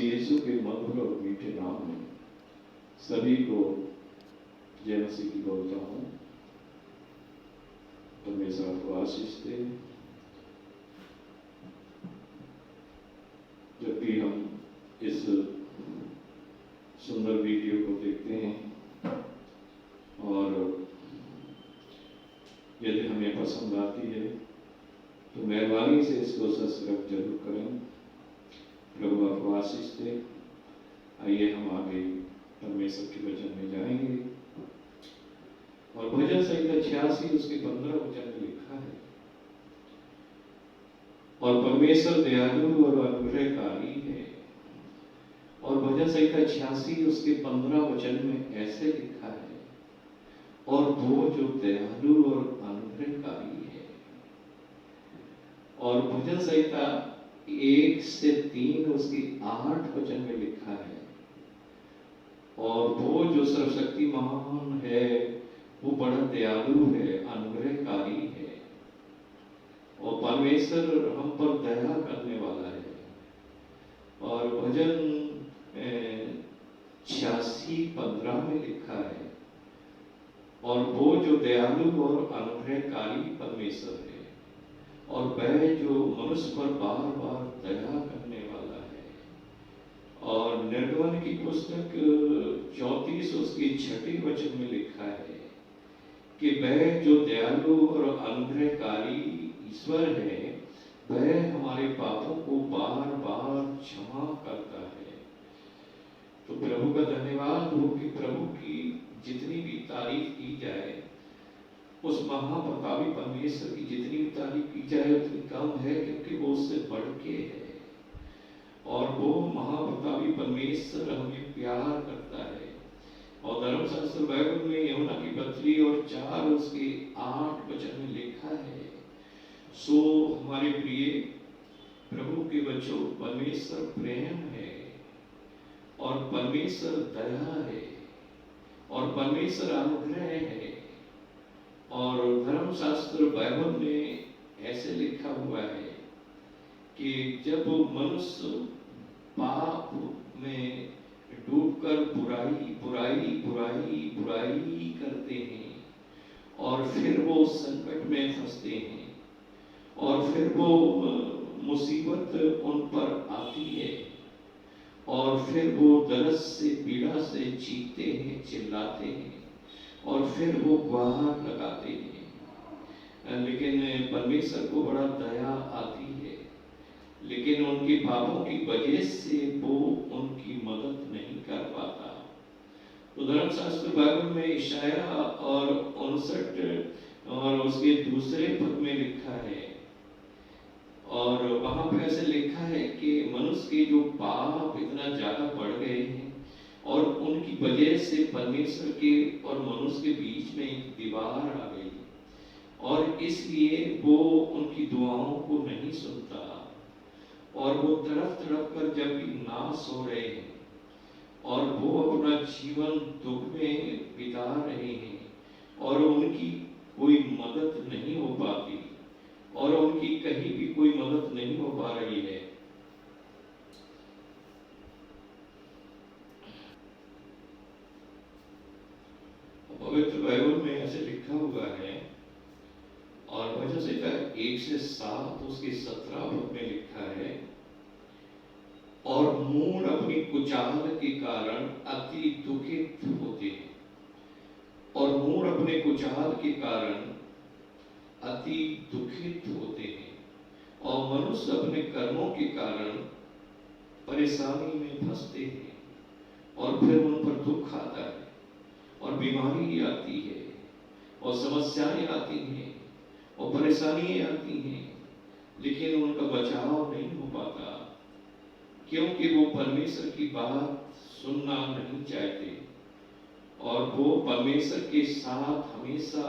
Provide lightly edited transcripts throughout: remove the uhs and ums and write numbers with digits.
मसीह यीशु के मधुर और मीठे नाम में सभी को जय मसीह की बोलता हूँ। परमेश्वर आपको आशीष दे। जब भी हम इस सुंदर वीडियो को देखते हैं और यदि हमें पसंद आती है तो मेहरबानी से इसको सब्सक्राइब जरूर करें। प्रभु आपको आशीष दे। आइए हम आगे परमेश्वर के वचन में जाएंगे और भजन संहिता 86 उसके 15 वचन में लिखा है, और परमेश्वर दयालु और अनुग्रहकारी है। और भजन संहिता 86 उसके 15 वचन में ऐसे लिखा है, और वो जो दयालु और अनुग्रहकारी है। और भजन संहिता 1 से 3 उसकी 8 वचन में लिखा है, और वो जो सर्वशक्तिमान है वो बड़ा दयालु है, अनुग्रहकारी है, और परमेश्वर हम पर दया करने वाला है। और भजन 86:15 में लिखा है, और वो जो दयालु और अनुग्रहकारी परमेश्वर है, और वह जो मनुष्य पर बार बार दया करने वाला है। और निर्गमन की पुस्तक 34 उसकी 6 वचन में लिखा है कि वह जो दयालु और अनुग्रहकारी ईश्वर है, वह हमारे पापों को बार बार क्षमा करता है। तो प्रभु का धन्यवाद हो कि प्रभु की जितनी भी तारीफ की जाए, उस महाप्रतापी परमेश्वर की जितनी भी तारीफ की जाए उतनी कम है, क्योंकि वो उससे बढ़ के है। और वो महाप्रतापी परमेश्वर हमें प्यार करता है। और धर्मशास्त्र बाइबल में यूहन्ना की पत्री और 4 उसके 8 वचन में लिखा है, सो हमारे प्रिय प्रभु के बच्चों, परमेश्वर प्रेम है, और परमेश्वर दया है, और परमेश्वर अनुग्रह है। और धर्मशास्त्र बाइबल में ऐसे लिखा हुआ है कि जब मनुष्य पाप में डूबकर बुराई बुराई बुराई बुराई करते हैं, और फिर वो संकट में फंसते हैं, और फिर वो मुसीबत उन पर आती है, और फिर वो दर्द से पीड़ा से चीखते हैं, चिल्लाते हैं, और फिर वो गुहार लगाते हैं। लेकिन परमेश्वर को बड़ा दया आती है, लेकिन उनके पापों की वजह से वो उनकी मदद नहीं कर पाता। तो धर्मशास्त्र बाइबल में इशाया और 59 और उसके दूसरे पद में लिखा है, और वहां पर ऐसे लिखा है कि मनुष्य के जो पाप इतना ज्यादा बढ़ गए हैं, और उनकी वजह से परमेश्वर के और मनुष्य के बीच में एक दीवार आ गई, और इसलिए वो उनकी दुआओं को नहीं सुनता, और वो तड़प तड़प कर जब भी नाश हो रहे हैं, और वो अपना जीवन दुख में बिता रहे हैं, और उनकी कोई मदद नहीं हो पाती, और उनकी कहीं भी कोई मदद नहीं हो पा रही है। पवित्र बाइबल में ऐसे लिखा हुआ है, और भजन संहिता 1 से 7 उसके 17 पद में लिखा है, और मूढ़ अपनी कुचाल के कारण अति दुखित होते हैं, और मूढ़ अपने कुचाल के कारण अति दुखित होते हैं, और मनुष्य अपने कर्मों के कारण परेशानी में फंसते हैं, और फिर उन पर दुख आता है, और बीमारी आती है, और समस्याएं आती हैं, और परेशानियां आती हैं, लेकिन उनका बचाव नहीं हो पाता, क्योंकि वो परमेश्वर की बात सुनना नहीं चाहते, और वो परमेश्वर के साथ हमेशा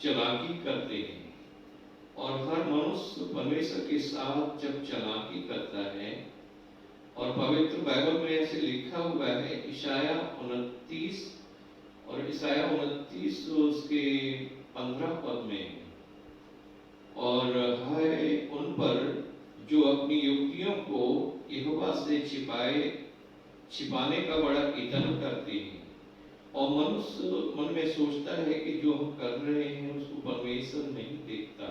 चालाकी करते हैं। और हर मनुष्य परमेश्वर के साथ जब चालाकी करता है, और पवित्र बाइबल में ऐसे लिखा हुआ है, इशाया 29 और इशाया 29 उसके 15 पद में, और है उन पर जो अपनी युक्तियों को यहोवा से छिपाने का बड़ा यत्न करते हैं, और मनुष्य मन में सोचता है कि जो हम कर रहे हैं उसको परमेश्वर नहीं देखता।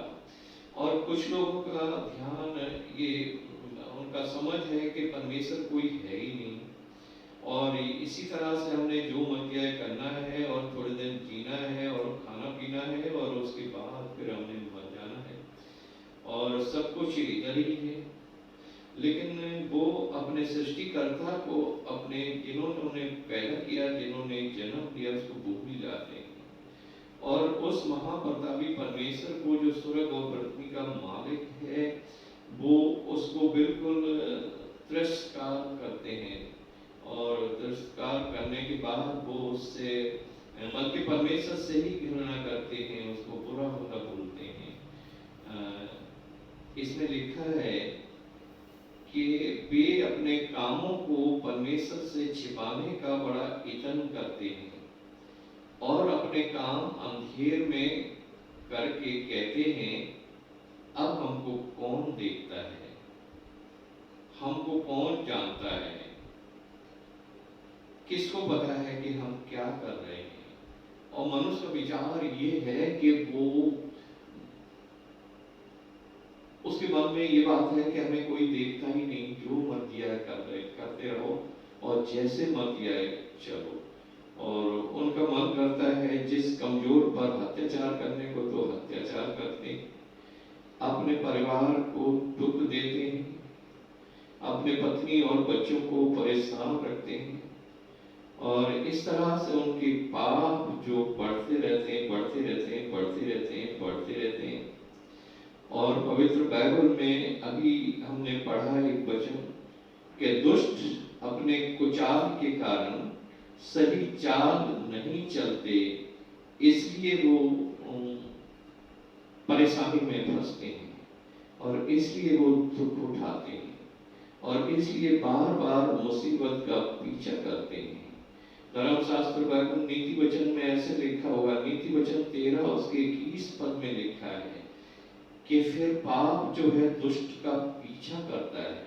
और कुछ लोगों का ध्यान, ये उनका समझ है कि परमेश्वर कोई है ही नहीं, और इसी तरह से हमने जो मन किया है करना है, और थोड़े दिन जीना है, और खाना पीना है, और उसके बाद फिर हमने मर जाना है, और सब कुछ इधर ही है। लेकिन वो अपने सृष्टिकर्ता को, अपने जिन्होंने पैदा किया, जिन्होंने जन्म दिया, उसको भूल जाते हैं। और उस महाप्रतापी परमेश्वर को, जो स्वर्ग और पृथ्वी का मालिक है, वो उसको बिल्कुल तिरस्कार करते हैं, और तिरस्कार करने के बाद वो उससे, बल्कि परमेश्वर से ही घृणा करते हैं, उसको बुरा भला बोलते हैं। इसमें लिखा है कि वे अपने कामों को परमेश्वर से छिपाने का बड़ा यत्न करते हैं, और अपने काम अंधेर में करके कहते हैं, अब हमको कौन देखता है, हमको कौन जानता है, किसको पता है कि हम क्या कर रहे हैं। और मनुष्य का विचार ये है कि वो, उसके मन में ये बात है कि हमें कोई देखता ही नहीं, जो मन किया है करते रहो, और जैसे मन किया है चलो। और उनका मन करता है जिस कमजोर पर अत्याचार करने को, तो अत्याचार करते हैं, अपने परिवार को दुख देते हैं, अपने पत्नी और बच्चों को परेशान रखते हैं, और इस तरह से उनके पाप जो बढ़ते रहते हैं, बढ़ते रहते हैं, बढ़ते रहते हैं, बढ़ते रहते हैं। और पवित्र बाइबल में अभी हमने पढ़ा एक वचन कि दुष्ट अपने कुचाल के कारण सही चाल नहीं चलते, इसलिए वो परेशानी में फंसते हैं, और इसलिए वो दुख उठाते हैं, और इसलिए बार बार मुसीबत का पीछा करते हैं। धर्मशास्त्र बाइबल नीति वचन में ऐसे लिखा हुआ, नीति वचन 13 उसके 21 पद में लिखा है कि फिर पाप जो है दुष्ट का पीछा करता है,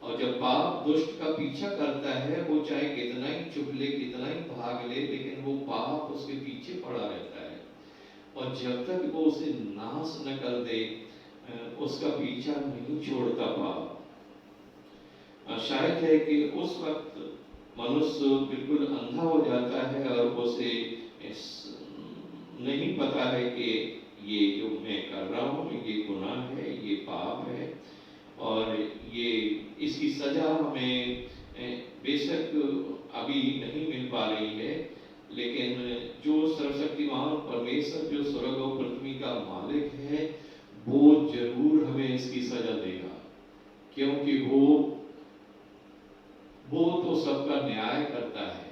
और जब पाप दुष्ट का पीछा करता है, वो चाहे कितना ही चुप ले, कितना ही भाग ले, लेकिन वो पाप उसके पीछे पड़ा रहता है, और जब तक वो उसे नाश न कर दे, उसका पीछा नहीं छोड़ता पाप। शायद है कि उस वक्त मनुष्य बिल्कुल अंधा हो जाता है, और उसे नहीं पता है कि ये जो मैं कर रहा हूँ ये गुनाह है, ये पाप है, और ये इसकी सजा हमें बेशक अभी नहीं मिल पा रही है, लेकिन जो सर्वशक्तिमान परमेश्वर, जो स्वर्ग और पृथ्वी का मालिक है, वो जरूर हमें इसकी सजा देगा, क्योंकि वो तो सबका न्याय करता है।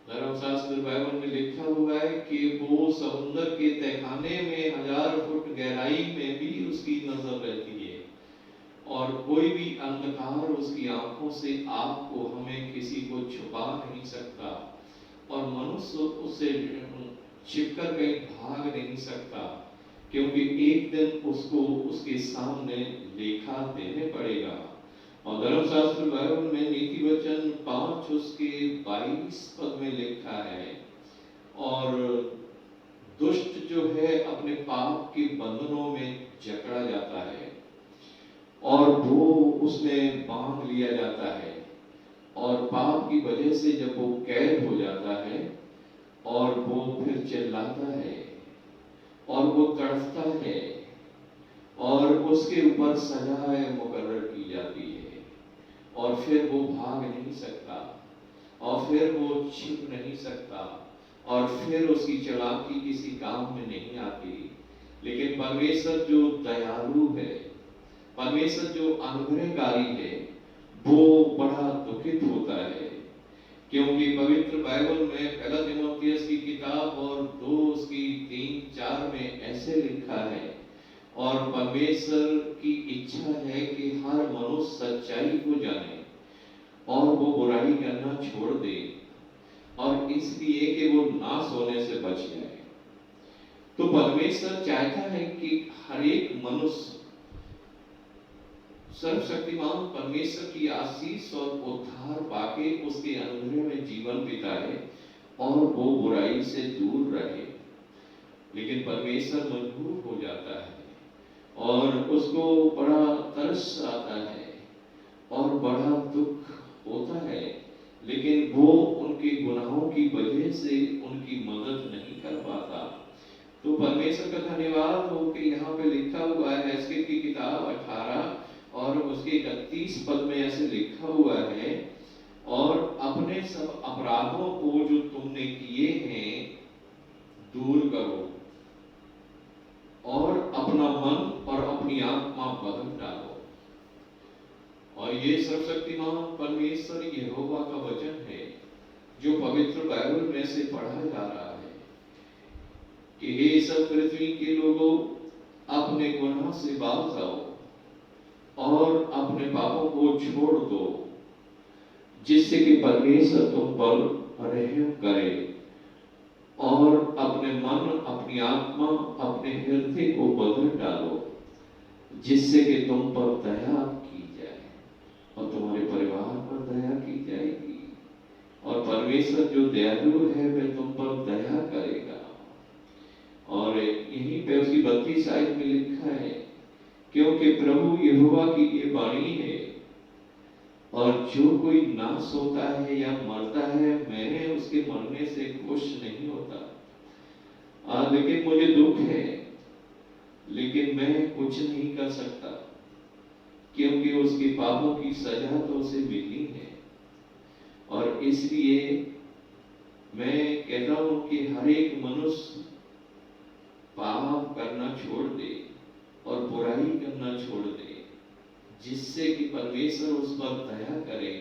धर्मशास्त्र बाइबल में लिखा हुआ है कि वो समुद्र के तहखाने में 1000 फुट गहराई में भी उसकी नजर रहती है, और कोई भी अंधकार उसकी आंखों से आपको, हमें किसी को छुपा नहीं सकता, और मनुष्य उससे छिपकर कहीं भाग नहीं सकता, क्योंकि एक दिन उसको उसके सामने लेखा देने पड़ेगा। और धर्मशास्त्र बाइबल में नीति वचन 5 उसके 22 पद में लिखा है, और दुष्ट जो है अपने पाप के बंधनों में जकड़ा जाता है, और वो उसमें बांध लिया जाता है, और पाप की वजह से जब वो कैद हो जाता है, और वो फिर चिल्लाता है, और वो तड़पता है, और उसके ऊपर सजाएं मुकर्रर की जाती है, और फिर वो भाग नहीं सकता, और फिर वो छिप नहीं सकता, और फिर उसकी चालाकी किसी काम में नहीं आती। लेकिन परमेश्वर जो दयालु है, परमेश्वर जो अनुग्रहकारी है, वो बड़ा दुखित होता है, क्योंकि पवित्र बाइबल में पहला तीमुथियुस की किताब और 2 उसकी 3-4 में ऐसे लिखा है, और परमेश्वर की इच्छा है कि हर मनुष्य सच्चाई को जाने, और वो बुराई करना छोड़ दे, और इसलिए कि वो नाश होने से बच जाए। तो परमेश्वर चाहता है कि हर एक मनुष्य सर्वशक्तिमान परमेश्वर की आशीष और उद्धार पाके उसके अनुग्रह में जीवन बिताए और वो बुराई से दूर रहे। लेकिन परमेश्वर मजबूर हो जाता है और उसको बड़ा तरस आता है और बड़ा दुख होता है, लेकिन वो उनके गुनाहों की वजह से उनकी मदद नहीं कर पाता। तो परमेश्वर का धन्यवाद हो कि यहाँ पे लिखा हुआ है एस्केल की किताब 18 और उसके 31 पद में ऐसे लिखा हुआ है, और अपने सब अपराधों को जो तुमने किए हैं दूर करो और अपना मन और अपनी आत्मा बदल डालो। और ये सर्वशक्तिमान परमेश्वर यहोवा का वचन है जो पवित्र बाइबल में से पढ़ा जा रहा है कि हे सब पृथ्वी के लोगों, अपने गुनाह से बाज जाओ और अपने पापों को छोड़ दो, जिससे कि परमेश्वर तुम पर रहम करे और अपने मन, अपनी आत्मा, अपने हृदय को बदल डालो, जिससे कि तुम पर दया की जाए और तुम्हारे परिवार पर दया की जाएगी। और परमेश्वर जो दयालु है वह तुम पर दया करेगा। और यहीं पे उसकी 32 आयत में लिखा है, क्योंकि प्रभु यहोवा की ये वाणी है, और जो कोई नाश होता है या मरता है मैं उसके मरने से खुश नहीं होता। लेकिन मुझे दुख है, लेकिन मैं कुछ नहीं कर सकता, क्योंकि उसके पापों की सजा तो उसे मिलनी है। और इसलिए मैं कहता हूं कि हर एक मनुष्य पाप करना छोड़ दे और बुराई करना छोड़ दे, जिससे कि परमेश्वर उस पर दया करे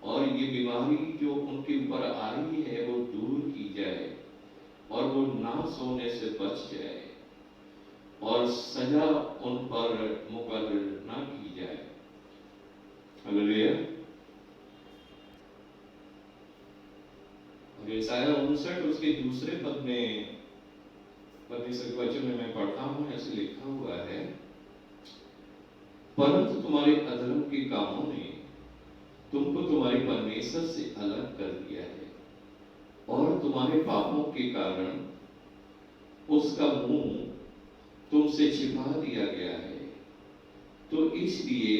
और ये बीमारी जो उनके ऊपर आ रही है वो दूर की जाए और वो नाश होने से बच जाए और सजा उन पर मुकर्रर ना की जाए। हालेलुया। यशायाह 59 उसके दूसरे पद में, परमेश्वर के वचन में मैं पढ़ता हूं, ऐसे लिखा हुआ है, परंतु तुम्हारे अधर्म के कामों ने तुमको तुम्हारे परमेश्वर से अलग कर दिया है और तुम्हारे पापों के कारण उसका मुंह तुमसे छिपा दिया गया है। तो इसलिए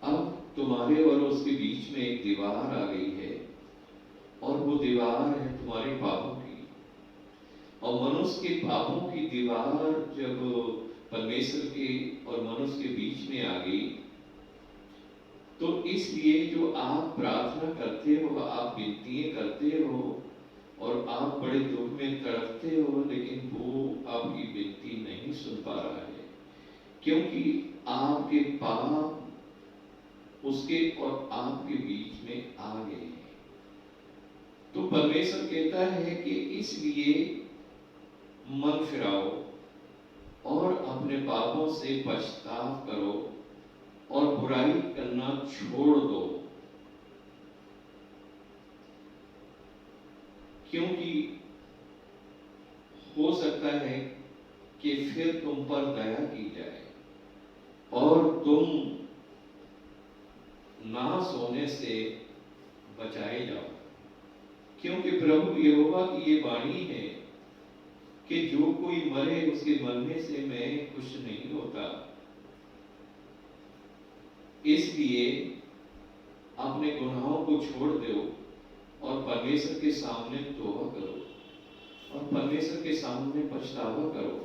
अब तुम्हारे और उसके बीच में एक दीवार आ गई है, और वो दीवार है तुम्हारे पापों की। और मनुष्य के पापों की दीवार जब परमेश्वर के और मनुष्य के बीच में आ गई, तो इसलिए जो आप प्रार्थना करते हो, आप विनतियां करते हो और आप बड़े दुख में तड़पते हो, लेकिन वो आपकी विनती नहीं सुन पा रहा है, क्योंकि आपके पाप उसके और आपके बीच में आ गए हैं। तो परमेश्वर कहता है कि इसलिए मन फिराओ और अपने पापों से पछताव करो और बुराई करना छोड़ दो, क्योंकि हो सकता है कि फिर तुम पर दया की जाए और तुम नाश होने से बचाए जाओ। क्योंकि प्रभु यहोवा की ये वाणी है कि जो कोई मरे उसके मरने से मैं खुश नहीं होता। इसलिए अपने गुनाहों को छोड़ दो और परमेश्वर के सामने तौबा करो और परमेश्वर के सामने पछतावा करो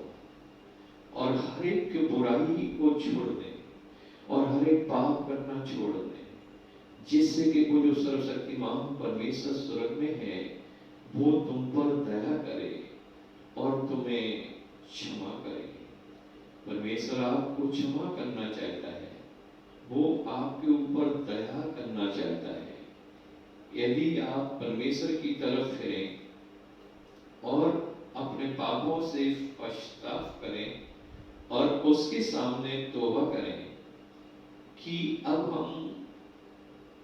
और हर एक की बुराई को छोड़ दें और हर एक पाप करना छोड़ दें, जिससे कि वो जो सर्वशक्तिमान परमेश्वर स्वर्ग में है वो तुम पर दया करे और तुम्हें क्षमा करे। परमेश्वर आपको क्षमा करना चाहता है, वो आपके ऊपर दया करना चाहता है। यदि आप परमेश्वर की तरफ फिरें और अपने पापों से पश्चाताप करें और उसके सामने तौबा करें कि अब हम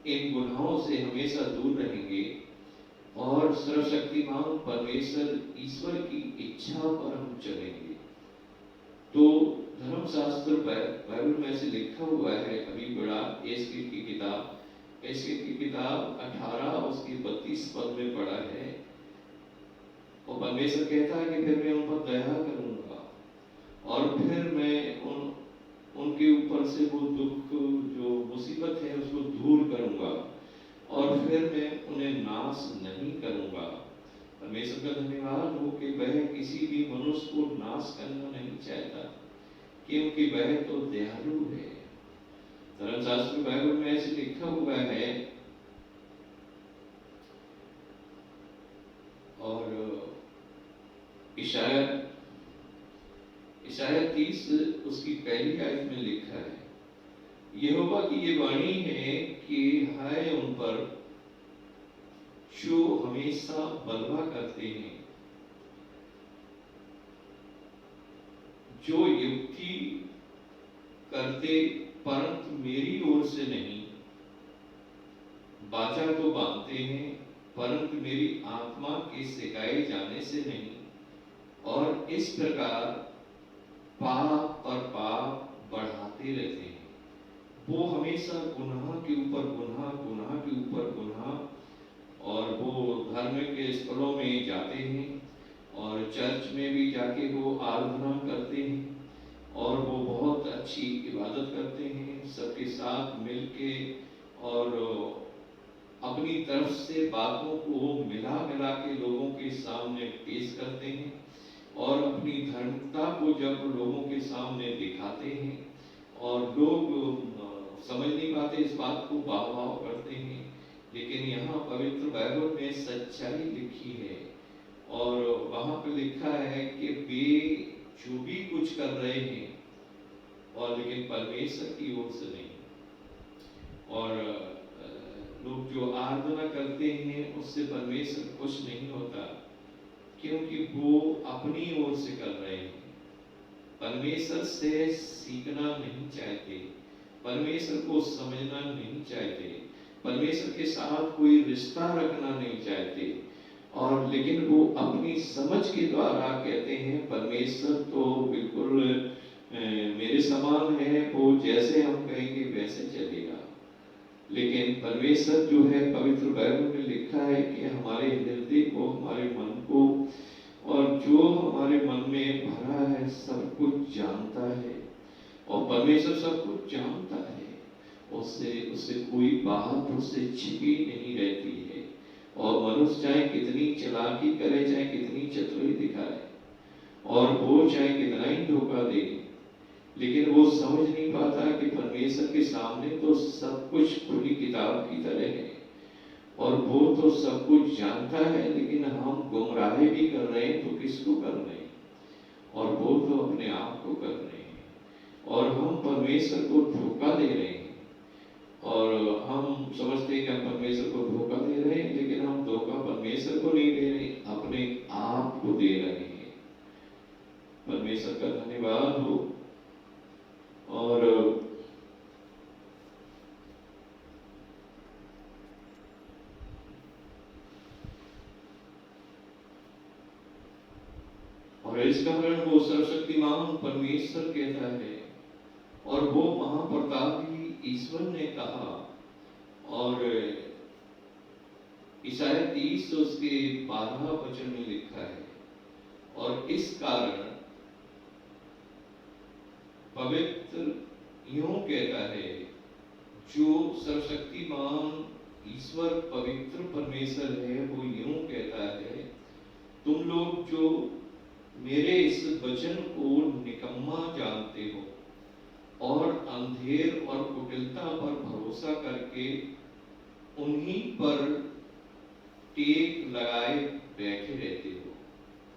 इन गुनाहों से हमेशा दूर रहेंगे और सर्वशक्तिमान परमेश्वर ईश्वर की इच्छा पर हम चलेंगे, तो धर्मशास्त्र बाइबल में से लिखा हुआ है, अभी बड़ा एस्केल की किताब 18 उसकी 32 पद में पढ़ा है। और परमेश्वर कहता है कि फिर मैं उन पर दया करूंगा और फिर मैं उनके ऊपर से वो दुख जो मुसीबत है उसको दूर करूंगा और फिर मैं उन्हें नाश नहीं करूंगा। परमेश्वर का धन्यवाद हो कि वह किसी भी मनुष्य को नाश करना नहीं चाहता, क्योंकि वह तो दयालु है। धर्मशास्त्र बाइबल में ऐसे लिखा हुआ है और इशाया 30 उसकी पहली आयत में लिखा है, यहोवा की ये वाणी है कि हाय उन पर जो हमेशा बलवा करते हैं, जो युक्ति करते परंतु मेरी ओर से नहीं, बाजा तो बांधते हैं परंतु मेरी आत्मा के सिखाए जाने से नहीं, और इस प्रकार पाप पर पाप बढ़ाते रहते हैं। वो हमेशा गुनाह के ऊपर गुनाह, गुनाह के ऊपर गुनाह, और वो धर्म के स्थलों में जाते हैं और चर्च में भी जाके वो आराधना करते हैं और वो बहुत अच्छी इबादत करते हैं सबके साथ मिलके, और अपनी तरफ से बातों को मिला मिला के लोगों के सामने पेश करते हैं और अपनी धर्मता को जब लोगों के सामने दिखाते हैं और लोग समझ नहीं पाते इस बात को, वाह करते हैं। लेकिन यहाँ पवित्र बाइबल में सच्चाई लिखी है और वहां पे लिखा है कि वे जो भी कुछ कर रहे हैं और लेकिन परमेश्वर की ओर से नहीं, और लोग जो आराधना करते हैं उससे परमेश्वर खुश नहीं होता, क्योंकि वो अपनी ओर से कर रहे हैं, परमेश्वर से सीखना नहीं चाहते, परमेश्वर को समझना नहीं चाहते, परमेश्वर के साथ कोई रिश्ता रखना नहीं चाहते, और लेकिन वो अपनी समझ के द्वारा कहते हैं परमेश्वर तो बिल्कुल मेरे समान है, वो जैसे हम कहेंगे वैसे चलेगा। लेकिन परमेश्वर जो है पवित्र बाइबल में लिखा है कि हमारे हृदय को, हमारे मन को, और जो हमारे मन में भरा है सब कुछ जानता है, और परमेश्वर सब कुछ जानता है, उससे कोई बात उससे छिपी नहीं रहती है। और मनुष्य चाहे कितनी चालाकी करे, चाहे कितनी चतुराई दिखाए, और वो चाहे कितना ही धोखा दे, लेकिन वो समझ नहीं पाता कि परमेश्वर के सामने तो सब कुछ खुली किताब की तरह है और वो तो सब कुछ जानता है, लेकिन हम गुमराहे भी कर रहे हैं तो किसको कर रहे हैं, और वो तो अपने आप को कर रहे हैं, और हम परमेश्वर को धोखा दे रहे हैं। और हम समझते हैं कि हम परमेश्वर को धोखा दे रहे हैं, लेकिन हम धोखा परमेश्वर को नहीं दे रहे, अपने आप को दे रहे हैं। परमेश्वर का धन्यवाद हो। और इस कारण वो सर्वशक्तिमान परमेश्वर कहता है, और वो महाप्रतापी ईश्वर ने कहा, और इशाया 30 उसके 12 वचन में लिखा है, और इस कारण पवित्र यूं कहता है, जो सर्वशक्तिमान ईश्वर पवित्र परमेश्वर है, वो यूं कहता है, तुम लोग जो मेरे इस वचन को निकम्मा जानते हो और अंधेर और कुटिलता पर भरोसा करके उन्हीं पर टेक लगाए बैठे रहते हो।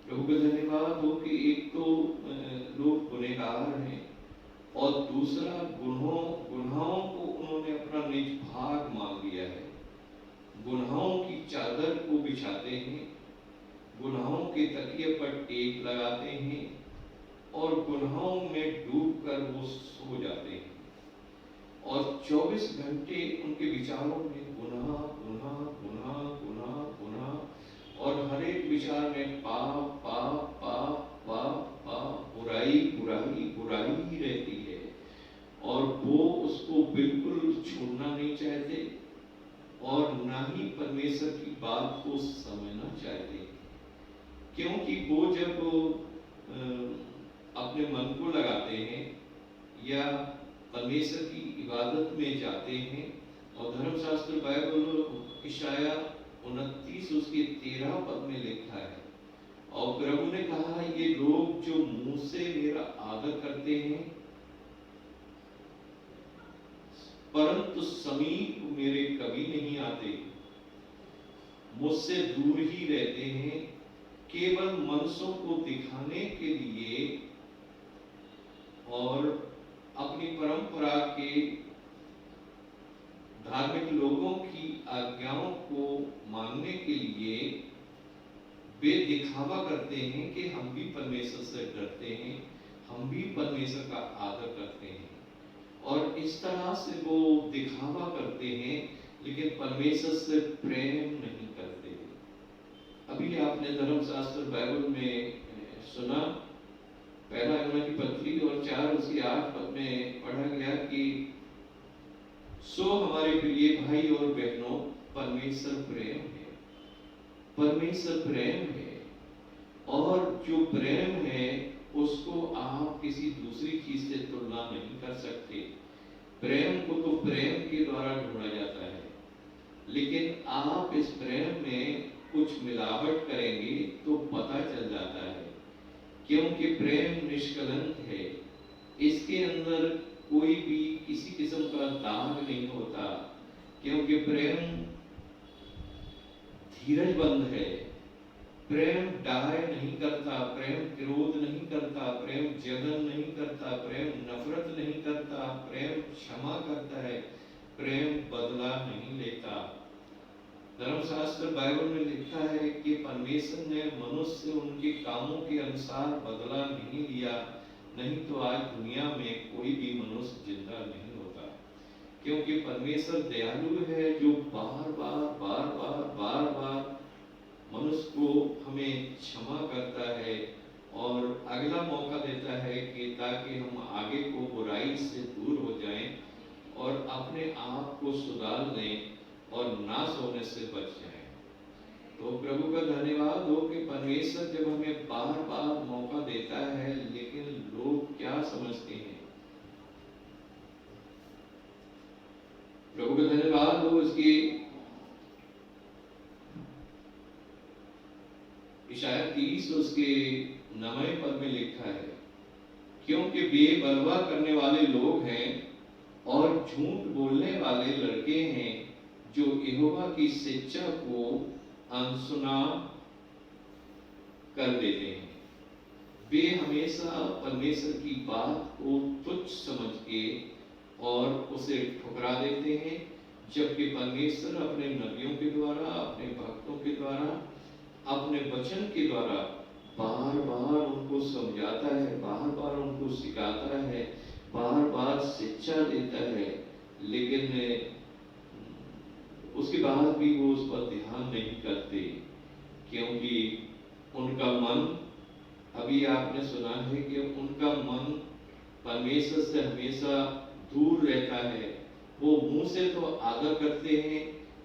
प्रभु का धन्यवाद हो कि एक तो लोग गुनहगार हैं और दूसरा गुनाहों को उन्होंने अपना निज भाग मान लिया है, गुनाहों की चादर को बिछाते हैं, गुनाहों के तकिए पर टेक लगाते हैं और गुनाहों में डूबकर वो सो जाते हैं, और 24 घंटे उनके विचारों में गुनाह गुनाह गुनाह गुनाह गुनाह, और हर एक विचार में पाप पाप पाप पाप पाप बुराई बुराई बुराई ही रहती है और वो उसको बिल्कुल छोड़ना नहीं चाहते और ना ही परमेश्वर की बात को समझना चाहते, क्योंकि वो जब अपने मन को लगाते हैं या परमेश्वर की इबादत में जाते हैं। और धर्मशास्त्र बाइबल इशाया 29 उसके 13 पद में लिखा है, और प्रभु ने कहा, ये लोग जो मुंह से मेरा आदर करते हैं परंतु समीप मेरे कभी नहीं आते, मुझसे दूर ही रहते हैं, केवल मनुष्यों को दिखाने के लिए और अपनी परंपरा के धार्मिक लोगों की आज्ञाओं को मानने के लिए वे दिखावा करते हैं कि हम भी परमेश्वर से डरते हैं, हम भी परमेश्वर का आदर करते हैं, और इस तरह से वो दिखावा करते हैं लेकिन परमेश्वर से प्रेम नहीं करते। अभी आपने धर्मशास्त्र बाइबल में सुना, पहला यूहन्ना की पत्री और 4 उसके 8 पद में पढ़ा गया कि सो हमारे प्रिय भाई और बहनों, परमेश्वर प्रेम है, परमेश्वर प्रेम है, और जो प्रेम है उसको आप किसी दूसरी चीज से तुलना नहीं कर सकते। प्रेम को तो प्रेम के द्वारा ढूंढा जाता है, लेकिन आप इस प्रेम में कुछ मिलावट करेंगे तो पता चल जाता है, क्योंकि प्रेम निष्कलंक है, इसके अंदर कोई भी किसी किस्म का दाग नहीं होता, क्योंकि प्रेम धीरजबंद है, प्रेम डाय नहीं करता, प्रेम क्रोध नहीं करता, प्रेम जलन नहीं करता, प्रेम नफरत नहीं करता, प्रेम क्षमा करता है, प्रेम बदला नहीं लेता। धर्मशास्त्र बाइबल में लिखा है कि परमेश्वर ने मनुष्य से उनके कामों के अनुसार बदला नहीं लिया, नहीं तो आज दुनिया में कोई भी मनुष्य जिंदा नहीं होता, क्योंकि परमेश्वर दयालु है, जो बार बार बार बार बार बार मनुष्य को हमें क्षमा करता है और अगला मौका देता है कि ताकि हम आगे को बुराई से दूर हो जाएं और अपने आप को सुधार लें और नाश होने से बच जाएं। तो प्रभु का धन्यवाद हो कि परमेश्वर जब हमें बार बार मौका देता है, लेकिन लोग क्या समझते हैं। प्रभु का धन्यवाद हो, उसकी इशाया 30 उसके 9वें पद में लिखा है, क्योंकि वे बलवा करने वाले लोग हैं और झूठ बोलने वाले लड़के हैं, जो यहोवा की शिक्षा को अनसुना कर देते हैं। वे हमेशा परमेश्वर की बात को तुच्छ समझ के और उसे ठुकरा देते हैं, जबकि परमेश्वर अपने नबियों के द्वारा, अपने भक्तों के द्वारा, अपने वचन के द्वारा बार बार उनको समझाता है, बार बार उनको सिखाता है, बार बार शिक्षा देता है, लेकिन उसके बाद भी वो उस पर ध्यान नहीं करते, क्योंकि उनका मन, अभी आपने सुना है कि उनका मन परमेश्वर से हमेशा दूर रहता है। वो मुंह से तो आदर करते हैं,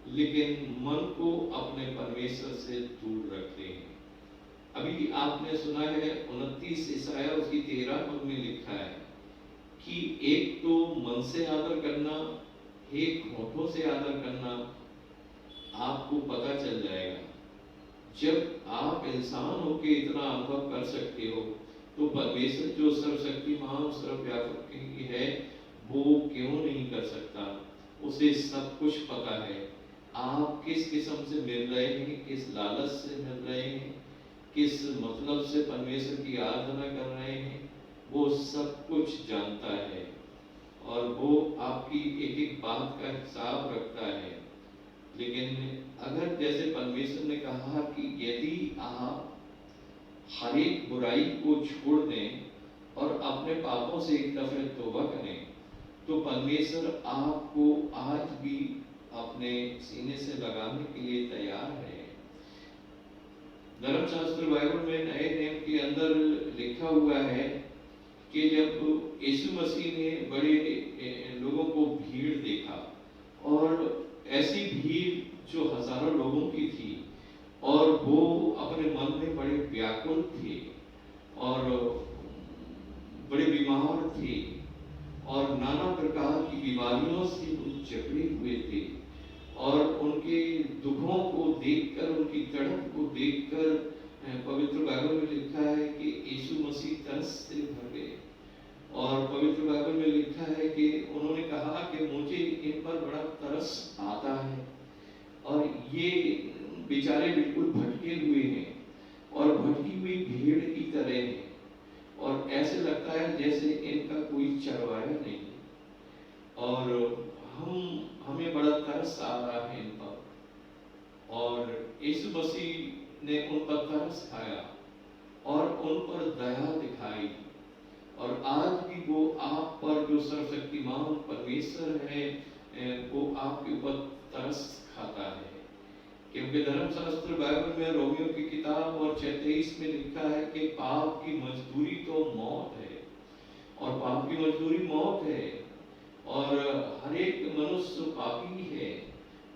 लेकिन मन को अपने परमेश्वर से दूर रखते हैं। अभी आपने सुना है 29 इशाया उसकी 13 पद में लिखा है कि एक तो मन से आदर करना, एक होठों से आदर करना, आपको पता चल जाएगा। जब आप इंसान होके इतना अनुभव कर सकते हो, तो परमेश्वर जो सर्वशक्तिमान सर्वव्यापक है, वो क्यों नहीं कर सकता। उसे सब कुछ पता है। आप किस किस्म से मिल रहे हैं, किस लालच से मिल रहे हैं, किस मतलब से परमेश्वर की आराधना कर रहे हैं, वो सब कुछ जानता है और वो आपकी एक एक बात का हिसाब रखता है। लेकिन अगर जैसे परमेश्वर ने कहा कि यदि आप हर एक बुराई को छोड़ दें और अपने पापों से एक दफे तौबा करें, तो परमेश्वर आपको आज भी अपने सीने से लगाने के लिए तैयार है। धर्मशास्त्र बाइबल में नए नियम के अंदर लिखा हुआ है कि जब यीशु मसीह ने बड़े लोगों को भीड़ देखा, और ऐसी भीड़ जो हजारों लोगों की थी, और वो अपने मन में बड़े व्याकुल थे और बड़े बीमार थे और नाना प्रकार की बीमारियों से वो जकड़े हुए थे, और उनके दुखों को देखकर, उनकी तड़प को देखकर पवित्र बाइबल में लिखा है कि यीशु मसीह तरस से भर गए। और पवित्र बाइबल में लिखा है कि उन्होंने कहा कि मुझे इन पर बड़ा तरस आता है, और ये बेचारे बिल्कुल भटके हुए हैं और भटकी हुई भीड़ की तरह हैं, और ऐसे लगता है जैसे इनका कोई चरवाया नहीं, और हमें बड़ा तरस आ रहा है इन पर। और यीशु मसीह ने उन पर तरस खाया और उन पर दया दिखाई, और आज भी वो आप पर, जो सर्वशक्तिमान परमेश्वर है, वो आपके ऊपर तरस खाता है। क्योंकि धर्मशास्त्र बाइबल में रोमियो की किताब और 6:23 में लिखा है कि पाप की मजदूरी तो मौत है, और पाप की मजदूरी मौत है, और हर एक मनुष्य पापी है,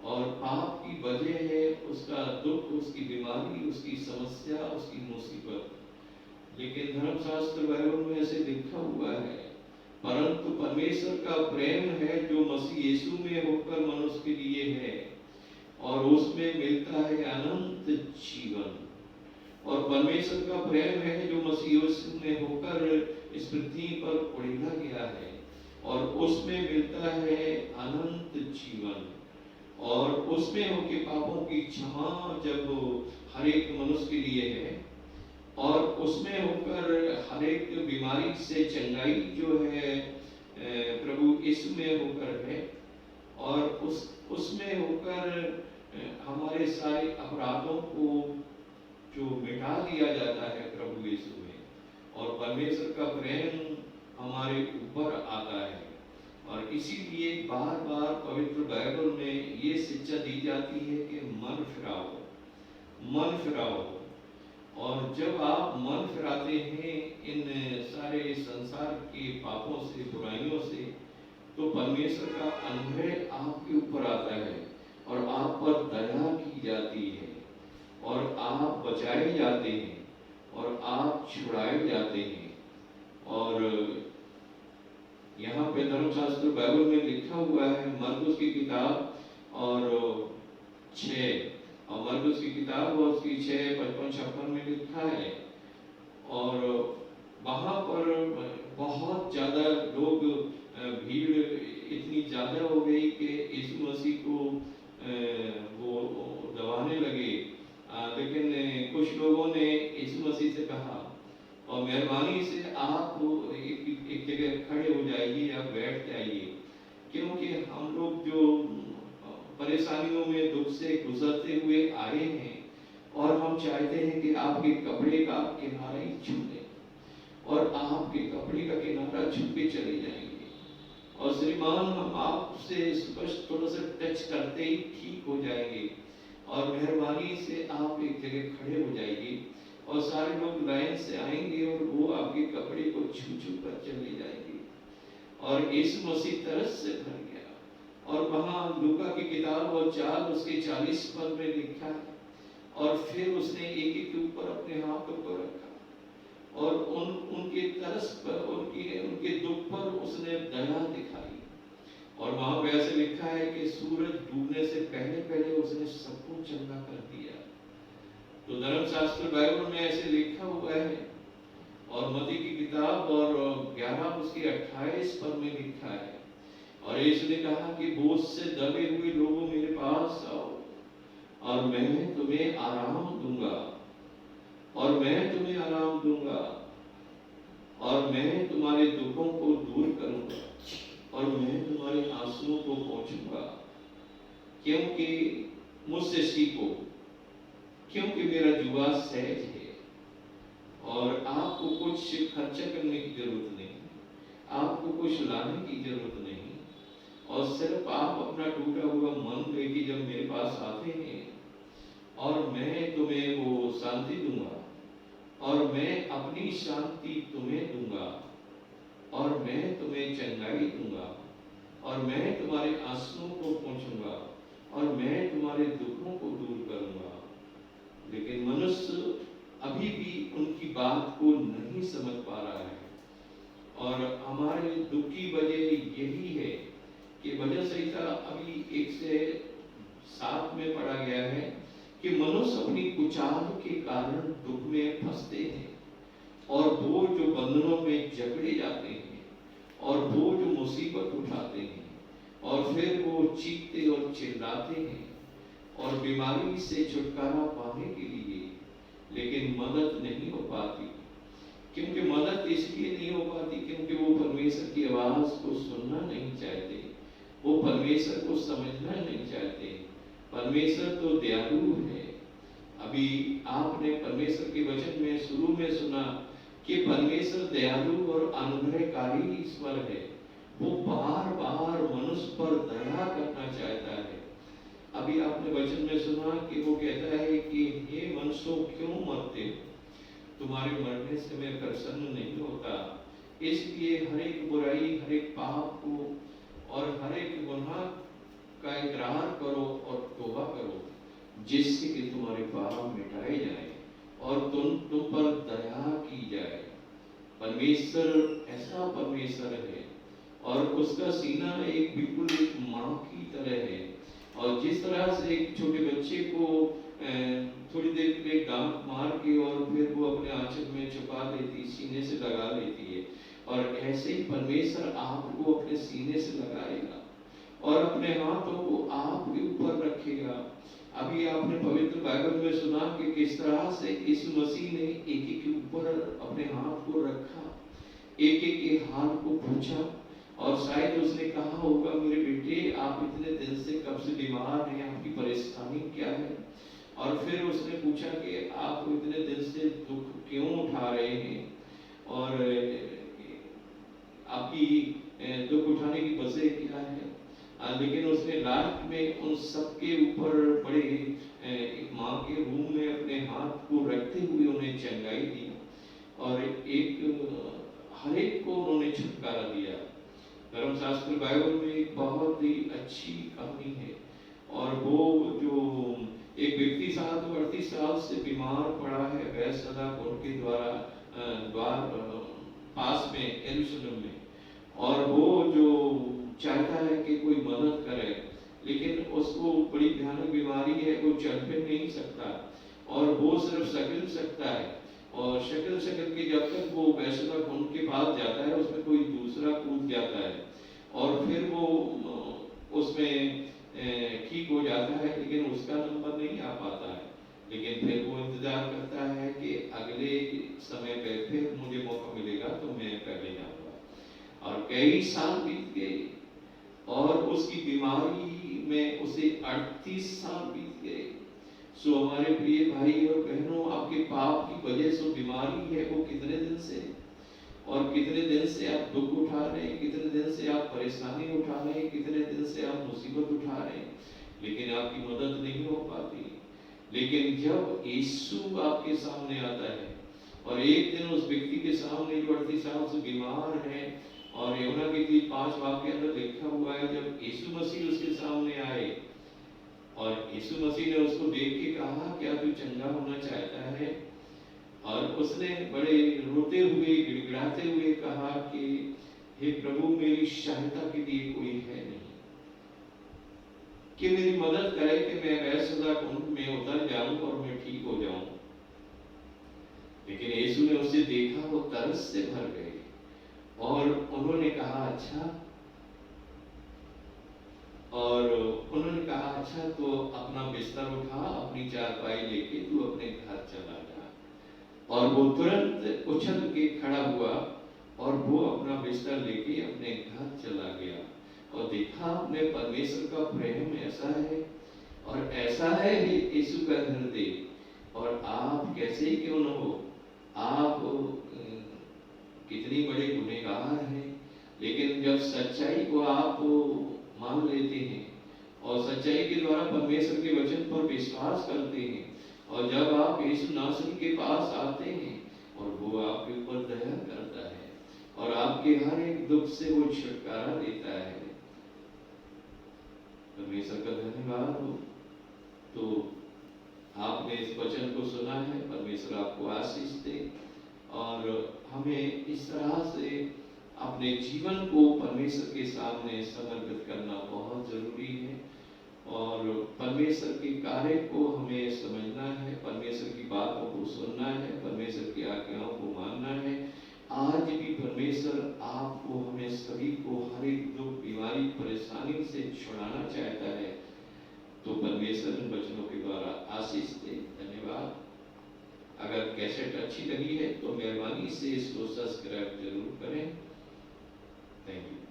और पाप की वजह है उसका दुख, उसकी बीमारी, उसकी समस्या, उसकी मुसीबत। लेकिन धर्मशास्त्र बाइबल में ऐसे लिखा हुआ है, परंतु परमेश्वर का प्रेम है जो मसीह यीशु में होकर मनुष्य के लिए है, और उसमें मिलता है अनंत जीवन। और परमेश्वर का प्रेम है जो मसीह यीशु में होकर इस पृथ्वी पर उड़ेला गया है, और उसमें मिलता है अनंत जीवन। और उसमें उनके पापों की क्षमा जब हर एक मनुष्य के लिए है, और उसमें होकर हर एक बीमारी से चंगाई जो है प्रभु यीशु में होकर है, और उसमें होकर हमारे सारे अपराधों को जो मिटा दिया जाता है प्रभु यीशु में, और परमेश्वर का प्रेम हमारे ऊपर आता है। और इसीलिए बार बार पवित्र बाइबल में ये शिक्षा दी जाती है कि मन फिराओ, मन फिराओ। और जब आप मन फिराते हैं इन सारे संसार के पापों से, बुराइयों से, तो परमेश्वर का अनुग्रह आपके ऊपर आता है, और आप पर दया की जाती है, और आप बचाए जाते हैं, और आप छुड़ाए जाते हैं। और यहाँ पे धर्मशास्त्र बाइबल में लिखा हुआ है, मरकुस की किताब और 6, और मरकुस की किताब और उसकी 6:55-56 में लिखा है, और वहाँ पर बहुत ज़्यादा लोग, भीड़ इतनी ज़्यादा हो गई कि यीशु मसीह को वो दबाने लगे। लेकिन कुछ लोगों ने यीशु मसीह से कहा, और मेहरबानी से आप एक जगह खड़े हो जाइए, आप बैठ जाइए, क्योंकि हम लोग जो परेशानियों में दुख से गुजरते हुए आए हैं, और हम चाहते हैं कि आपके कपड़े का किनारा ही छू लें, और आपके कपड़े का किनारा छू के चले जाएंगे, और श्रीमान हम आपसे स्पष्ट थोड़ा सा टच करते ही ठीक हो जाएंगे, और मेहरबानी से आप एक जगह खड़े हो जाइए, और सारे लोग लाइन से आएंगे, और वो आपके कपड़े को छू छू कर चले जाएंगे। और यीशु मसीह तरस से भर गया, और वहाँ लूका की किताब और 4 उसके 40 पद में लिखा है, और फिर उसने एक एक के ऊपर अपने हाथों को रखा, और उनके तरस पर, उनके दुख पर उसने दया दिखाई। और वहाँ पे ऐसे लिखा है कि सूरज डूबने से पहले पहले उसने सबको चंगा कर दिया। तो धर्मशास्त्र बाइबल में ऐसे लिखा हुआ है, और मत्ती की किताब और 11 उसके 28 पद में लिखा है, और यीशु ने कहा कि बोझ से दबे हुए लोगों मेरे पास आओ, और मैं तुम्हें आराम दूंगा, और मैं तुम्हें आराम दूंगा, और मैं तुम्हारे दुखों को दूर करूंगा, और मैं तुम्हारे आंसुओं को पोंछूंगा। क्योंकि मुझसे सीखो, क्योंकि मेरा जुआ सहज है, और आपको कुछ खर्चा करने की जरूरत नहीं, आपको कुछ लाने की जरूरत नहीं, और सिर्फ आप अपना टूटा हुआ मन लेके जब मेरे पास आते हैं, और मैं तुम्हें वो शांति दूंगा, और मैं अपनी शांति तुम्हें दूंगा, और मैं तुम्हें चंगाई दूंगा, और मैं तुम्हारे आंसुओं को पोंछूंगा, और मैं तुम्हारे दुखों को दूर करूंगा। लेकिन मनुष्य अभी भी उनकी बात को नहीं समझ पा रहा है। और हमारे दुख की वजह यही है कि भजन संहिता अभी 1 से 7 में पढ़ा गया है कि मनुष्य अपनी कुचाल के कारण दुख में फंसते हैं, और वो जो बंधनों में जकड़े जाते हैं, और वो जो मुसीबत उठाते हैं, और फिर वो चीखते और चिल्लाते हैं और बीमारी से छुटकारा पाने के लिए, लेकिन मदद नहीं हो पाती। क्योंकि मदद इसलिए नहीं हो पाती क्योंकि वो परमेश्वर की आवाज को सुनना नहीं चाहते, वो परमेश्वर को समझना नहीं चाहते। परमेश्वर तो दयालु है। अभी आपने परमेश्वर के वचन में शुरू में सुना कि परमेश्वर दयालु और अनुग्रहकारी ईश्वर है। वो बार बार मनुष्य पर दया करना चाहता है। अभी आपने वचन में सुना कि वो कहता है कि हे मनुष्यों, क्यों मरते हो? तुम्हारे मरने से मैं प्रसन्न नहीं होता। इसलिए हर एक बुराई, हर एक पाप को और हर एक गुनाह का इकरार करो और तौबा करो, जिससे कि तुम्हारे पाप मिटाए जाए और तुम पर दया की जाए। परमेश्वर ऐसा परमेश्वर है, और उसका सीना एक बिल्कुल एक माँ की तरह है। और जिस तरह से एक छोटे बच्चे को थोड़ी देर के लिए डांट मार के और फिर वो अपने आंचल में छुपा लेती, सीने से लगा लेती है, और ऐसे ही परमेश्वर आपको अपने सीने से लगाएगा और अपने हाथों को आपके ऊपर रखेगा। अभी आपने पवित्र बाइबल में सुना कि किस तरह से यीशु मसीह ने एक एक के ऊपर अपने हाथ को रखा, एक एक के हाल को पूछा, और शायद उसने कहा होगा, मेरे बेटे आप इतने दिन से कब से बीमार हैं, आपकी परेशानी क्या है? और फिर उसने पूछा कि आप इतने दिन से दुख क्यों उठा रहे हैं, और आपकी दुख उठाने की वजह क्या है? लेकिन उसने लास्ट में उन सबके ऊपर बड़े एक माँ के रूम में अपने हाथ को रखते हुए उन्हें चंगाई दी, और हर एक को उन्होंने छुटकारा दिया। धर्मशास्त्र बाइबल में एक बहुत ही अच्छी कहानी है, और वो जो एक व्यक्ति 38 साल से बीमार पड़ा है बैतसैदा कुंड के द्वार पास में यरूशलेम में, और वो जो चाहता है कि कोई मदद करे, लेकिन उसको बड़ी भयानक बीमारी है, वो चल फिर नहीं सकता, और वो सिर्फ शक्ल सकता है, और शक्ल के जब तक वो बैतसैदा कुंड के पास जाता है उसमें कोई दूसरा कूद जाता है, और फिर वो उसमें ठीक हो जाता है, लेकिन उसका नंबर नहीं आ पाता है। लेकिन फिर वो इंतजार करता है कि अगले समय पे फिर मुझे मौका मिलेगा तो मैं पहले जाऊंगा। और कई साल बीत गए, और उसकी बीमारी में उसे 38 साल बीत गए। सो हमारे प्रिय भाई और बहनों, आपके पाप की वजह से बीमारी है वो कितने दिन से, और कितने दिन से आप दुख उठा रहे हैं, कितने दिन से आप परेशानी उठा रहे हैं, कितने दिन से आप मुसीबत उठा रहे हैं, लेकिन आपकी मदद नहीं हो पाती। लेकिन जब यीशु आपके सामने आता है, और एक दिन उस व्यक्ति के सामने जो 38 साल से बीमार है, और यूहन्ना की 5 वाक्य के अंदर लिखा हुआ है, जब यीशु मसीह उसके सामने आए और यीशु मसीह ने उसको देख के कहा, क्या तू चंगा होना चाहता है? और उसने बड़े रोते हुए गिड़गिड़ाते हुए कहा कि हे प्रभु, मेरी सहायता के लिए कोई है नहीं कि मेरी मदद करे कि मैं बैतसैदा कुंड में उतर जाऊं और मैं ठीक हो जाऊं। लेकिन यीशु ने उसे देखा, वो तरस से भर गए, और उन्होंने कहा अच्छा, तो अपना बिस्तर उठा, अपनी चारपाई लेके तू अपने घर चला जा। और वो तुरंत उछल के खड़ा हुआ, और वो अपना बिस्तर लेके अपने घर चला गया। और देखा आपने, परमेश्वर का प्रेम ऐसा है, और ऐसा है यीशु का हृदय। और आप कैसे ही क्यों न हो, आप कितनी बड़े गुनहगार हैं, लेकिन जब सच्चाई को आप मान लेते हैं और सच्चाई के द्वारा परमेश्वर के वचन पर विश्वास करते हैं, और जब आप यीशु नासरी के पास आते हैं और वो आपके ऊपर दया करता है, और आपके हर एक दुख से वो छुटकारा देता है। परमेश्वर का धन्यवाद हो। तो आपने इस वचन को सुना है, परमेश्वर आपको आशीष दे और हमें इस तरह से अपने जीवन को परमेश्वर के सामने समर्पित करना बहुत जरूरी है और परमेश्वर के कार्य को हमें समझना है, परमेश्वर की बातों को सुनना है, परमेश्वर की आज्ञाओं को मानना है। आज भी परमेश्वर आपको, हमें सभी को हर एक दुख, बीमारी, परेशानी से छुड़ाना चाहता है। तो परमेश्वर इन वचनों के द्वारा आशीष दे। धन्यवाद। अगर कैसेट अच्छी लगी है तो मेहरबानी से इसको सब्सक्राइब जरूर करें। Thank you.